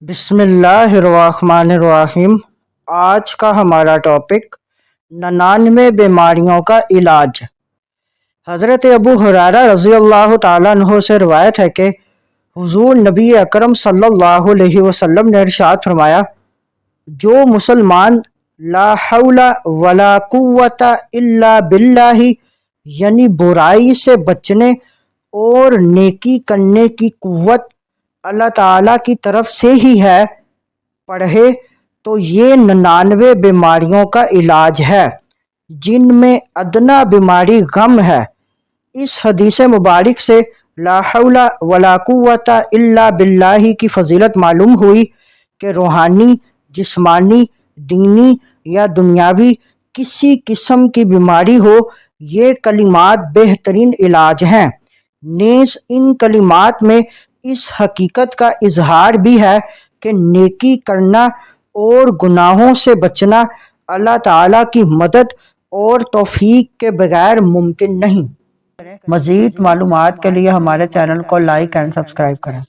بسم اللہ الرحمن الرحیم۔ آج کا ہمارا ٹاپک 99 بیماریوں کا علاج۔ حضرت ابو ہریرہ رضی اللہ تعالیٰ عنہ سے روایت ہے کہ حضور نبی اکرم صلی اللہ علیہ وسلم نے ارشاد فرمایا، جو مسلمان لا حول ولا قوت الا باللہ یعنی برائی سے بچنے اور نیکی کرنے کی قوت اللہ تعالیٰ کی طرف سے ہی ہے پڑھے تو یہ 99 بیماریوں کا علاج ہے جن میں ادنا بیماری غم ہے۔ اس حدیث مبارک سے لا حول ولا قوت الا باللہ کی فضیلت معلوم ہوئی کہ روحانی، جسمانی، دینی یا دنیاوی کسی قسم کی بیماری ہو، یہ کلمات بہترین علاج ہیں۔ نیز ان کلمات میں اس حقیقت کا اظہار بھی ہے کہ نیکی کرنا اور گناہوں سے بچنا اللہ تعالیٰ کی مدد اور توفیق کے بغیر ممکن نہیں۔ مزید معلومات کے لیے ہمارے چینل کو لائک اینڈ سبسکرائب کریں۔